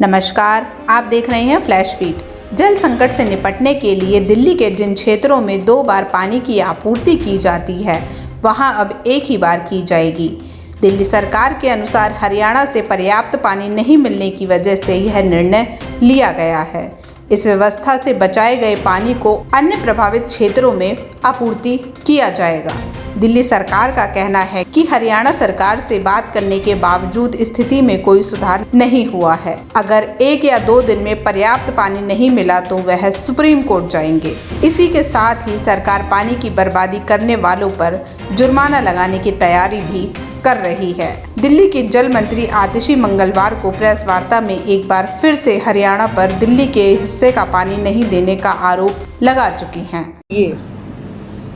नमस्कार, आप देख रहे हैं फ्लैश फीड। जल संकट से निपटने के लिए दिल्ली के जिन क्षेत्रों में 2 बार पानी की आपूर्ति की जाती है, वहां अब एक ही बार की जाएगी। दिल्ली सरकार के अनुसार हरियाणा से पर्याप्त पानी नहीं मिलने की वजह से यह निर्णय लिया गया है। इस व्यवस्था से बचाए गए पानी को अन्य प्रभावित क्षेत्रों में आपूर्ति किया जाएगा। दिल्ली सरकार का कहना है कि हरियाणा सरकार से बात करने के बावजूद स्थिति में कोई सुधार नहीं हुआ है। अगर 1 या 2 दिन में पर्याप्त पानी नहीं मिला तो वह सुप्रीम कोर्ट जाएंगे। इसी के साथ ही सरकार पानी की बर्बादी करने वालों पर जुर्माना लगाने की तैयारी भी कर रही है। दिल्ली के जल मंत्री आतिशी मंगलवार को प्रेस वार्ता में एक बार फिर से हरियाणा पर दिल्ली के हिस्से का पानी नहीं देने का आरोप लगा चुकी हैं। ये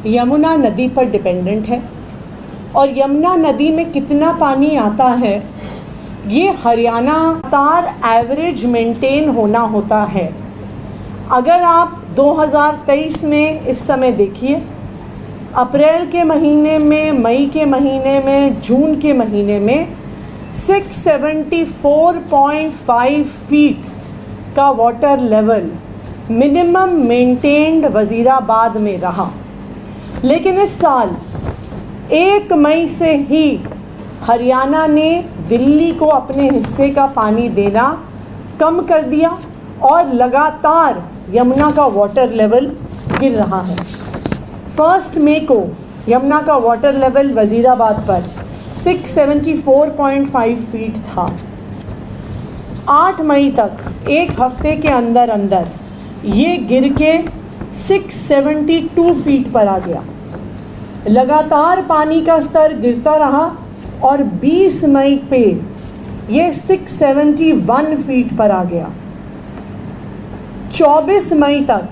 यमुना नदी पर डिपेंडेंट है और यमुना नदी में कितना पानी आता है ये हरियाणा तार एवरेज मेंटेन होना होता है। अगर आप 2023 में इस समय देखिए, अप्रैल के महीने में, मई के महीने में, जून के महीने में 674.5 फीट का water level minimum maintained Wazirabad में रहा। लेकिन इस साल 1 मई से ही हरियाणा ने दिल्ली को अपने हिस्से का पानी देना कम कर दिया और लगातार यमुना का वाटर लेवल गिर रहा है। 1 मई को यमुना का वाटर लेवल वजीराबाद पर 674.5 फीट था। 8 मई तक, एक हफ्ते के अंदर अंदर ये गिर के 672 फीट पर आ गया। लगातार पानी का स्तर गिरता रहा और 20 मई पे ये 671 फीट पर आ गया। 24 मई तक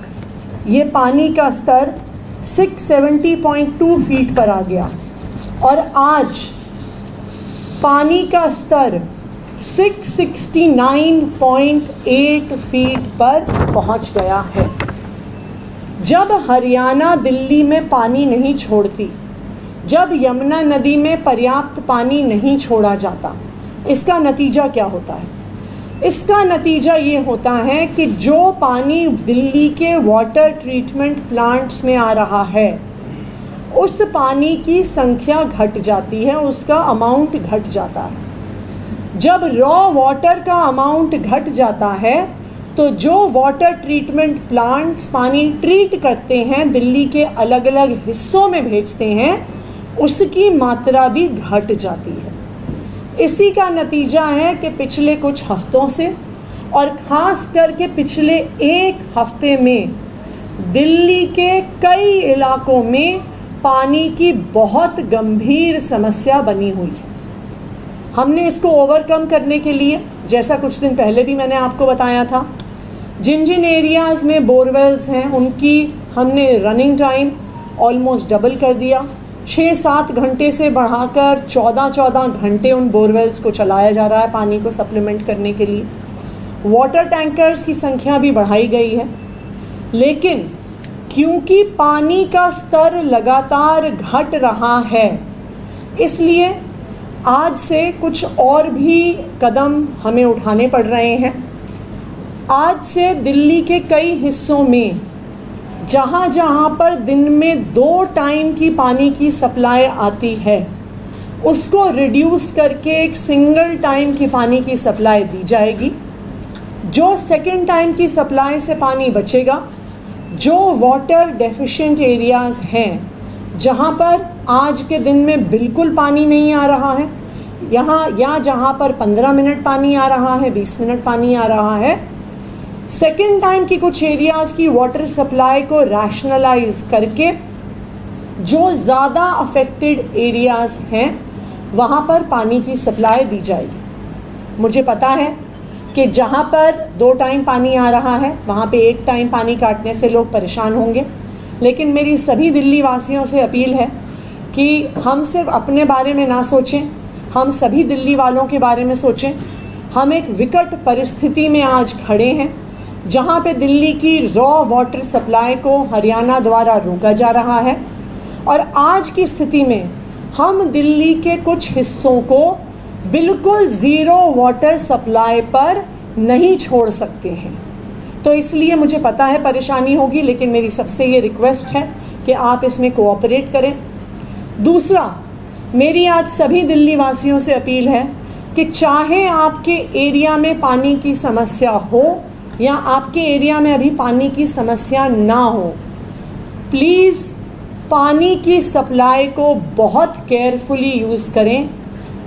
ये पानी का स्तर 670.2 फीट पर आ गया और आज पानी का स्तर 669.8 फीट पर पहुंच गया है। जब हरियाणा दिल्ली में पानी नहीं छोड़ती, जब यमुना नदी में पर्याप्त पानी नहीं छोड़ा जाता, इसका नतीजा क्या होता है? इसका नतीजा ये होता है कि जो पानी दिल्ली के वाटर ट्रीटमेंट प्लांट्स में आ रहा है, उस पानी की संख्या घट जाती है, उसका अमाउंट घट जाता है। जब रॉ वाटर का अमाउंट घट जाता है तो जो वाटर ट्रीटमेंट प्लांट्स पानी ट्रीट करते हैं, दिल्ली के अलग अलग हिस्सों में भेजते हैं, उसकी मात्रा भी घट जाती है। इसी का नतीजा है कि पिछले कुछ हफ्तों से और ख़ास करके पिछले 1 हफ्ते में दिल्ली के कई इलाकों में पानी की बहुत गंभीर समस्या बनी हुई है। हमने इसको ओवरकम करने के लिए, जैसा कुछ दिन पहले भी मैंने आपको बताया था, जिन जिन एरियाज़ में बोरवेल्स हैं उनकी हमने रनिंग टाइम ऑलमोस्ट डबल कर दिया। 6-7 घंटे से बढ़ाकर 14-14 घंटे उन बोरवेल्स को चलाया जा रहा है पानी को सप्लीमेंट करने के लिए। वाटर टैंकर्स की संख्या भी बढ़ाई गई है। लेकिन क्योंकि पानी का स्तर लगातार घट रहा है, इसलिए आज से कुछ और भी कदम हमें उठाने पड़ रहे हैं। आज से दिल्ली के कई हिस्सों में जहाँ जहाँ पर दिन में 2 टाइम की पानी की सप्लाई आती है, उसको रिड्यूस करके एक सिंगल टाइम की पानी की सप्लाई दी जाएगी। जो सेकेंड टाइम की सप्लाई से पानी बचेगा, जो वाटर डेफिशिएंट एरियाज़ हैं, जहाँ पर आज के दिन में बिल्कुल पानी नहीं आ रहा है, या जहाँ पर 15 मिनट पानी आ रहा है, 20 मिनट पानी आ रहा है, सेकेंड टाइम की कुछ एरियाज़ की वाटर सप्लाई को रैशनलाइज करके जो ज़्यादा अफेक्टेड एरियाज़ हैं वहाँ पर पानी की सप्लाई दी जाएगी। मुझे पता है कि जहाँ पर 2 टाइम पानी आ रहा है वहाँ पे 1 टाइम पानी काटने से लोग परेशान होंगे, लेकिन मेरी सभी दिल्ली वासियों से अपील है कि हम सिर्फ अपने बारे में ना सोचें, हम सभी दिल्ली वालों के बारे में सोचें। हम एक विकट परिस्थिति में आज खड़े हैं जहाँ पे दिल्ली की रॉ वाटर सप्लाई को हरियाणा द्वारा रोका जा रहा है और आज की स्थिति में हम दिल्ली के कुछ हिस्सों को बिल्कुल ज़ीरो वाटर सप्लाई पर नहीं छोड़ सकते हैं। तो इसलिए मुझे पता है परेशानी होगी, लेकिन मेरी सबसे ये रिक्वेस्ट है कि आप इसमें कोऑपरेट करें। दूसरा, मेरी आज सभी दिल्ली वासियों से अपील है कि चाहे आपके एरिया में पानी की समस्या हो या आपके एरिया में अभी पानी की समस्या ना हो, प्लीज़ पानी की सप्लाई को बहुत केयरफुली यूज़ करें।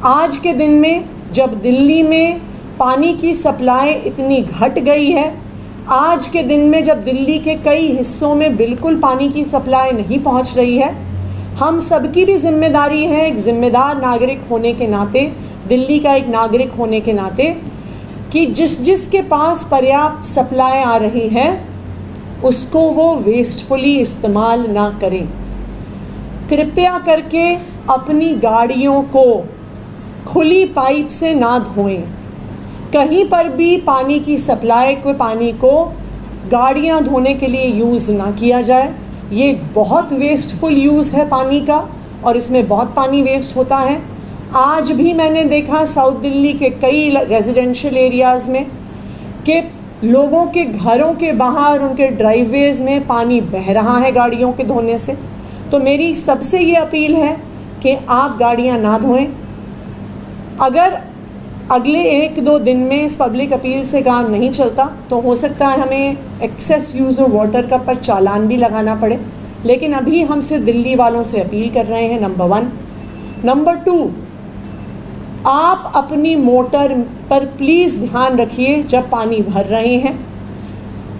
आज के दिन में जब दिल्ली में पानी की सप्लाई इतनी घट गई है, आज के दिन में जब दिल्ली के कई हिस्सों में बिल्कुल पानी की सप्लाई नहीं पहुंच रही है, हम सबकी भी जिम्मेदारी है, एक जिम्मेदार नागरिक होने के नाते, दिल्ली का एक नागरिक होने के नाते, कि जिसके पास पर्याप्त सप्लाई आ रही है उसको वो वेस्टफुली इस्तेमाल ना करें। कृपया करके अपनी गाड़ियों को खुली पाइप से ना धोएं। कहीं पर भी पानी की सप्लाई को, पानी को गाड़ियां धोने के लिए यूज़ ना किया जाए। ये बहुत वेस्टफुल यूज़ है पानी का और इसमें बहुत पानी वेस्ट होता है। आज भी मैंने देखा साउथ दिल्ली के कई रेजिडेंशियल एरियाज़ में कि लोगों के घरों के बाहर, उनके ड्राइववेज़ में पानी बह रहा है गाड़ियों के धोने से। तो मेरी सबसे ये अपील है कि आप गाड़ियां ना धोएं। अगर अगले 1-2 दिन में इस पब्लिक अपील से काम नहीं चलता तो हो सकता है हमें एक्सेस यूज़ ऑफ वाटर का पर चालान भी लगाना पड़े, लेकिन अभी हम सिर्फ दिल्ली वालों से अपील कर रहे हैं, नंबर 1। नंबर 2, आप अपनी मोटर पर प्लीज़ ध्यान रखिए जब पानी भर रहे हैं।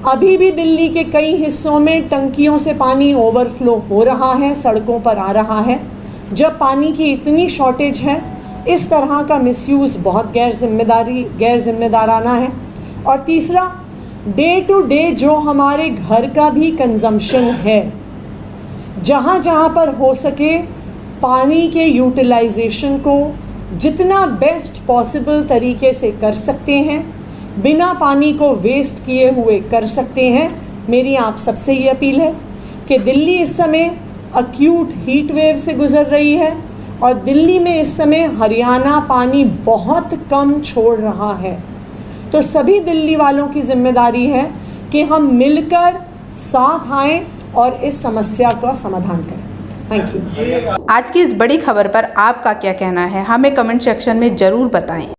अभी भी दिल्ली के कई हिस्सों में टंकियों से पानी ओवरफ्लो हो रहा है, सड़कों पर आ रहा है। जब पानी की इतनी शॉर्टेज है, इस तरह का मिसयूज़ बहुत गैर जिम्मेदाराना है। और तीसरा, डे टू डे जो हमारे घर का भी कंजम्पशन है, जहाँ जहाँ पर हो सके पानी के यूटिलाइजेशन को जितना बेस्ट पॉसिबल तरीके से कर सकते हैं, बिना पानी को वेस्ट किए हुए कर सकते हैं। मेरी आप सबसे ये अपील है कि दिल्ली इस समय अक्यूट हीट वेव से गुज़र रही है और दिल्ली में इस समय हरियाणा पानी बहुत कम छोड़ रहा है। तो सभी दिल्ली वालों की जिम्मेदारी है कि हम मिलकर साथ आएं और इस समस्या का समाधान करें। Thank you. आज की इस बड़ी खबर पर आपका क्या कहना है, हमें कमेंट सेक्शन में ज़रूर बताएं।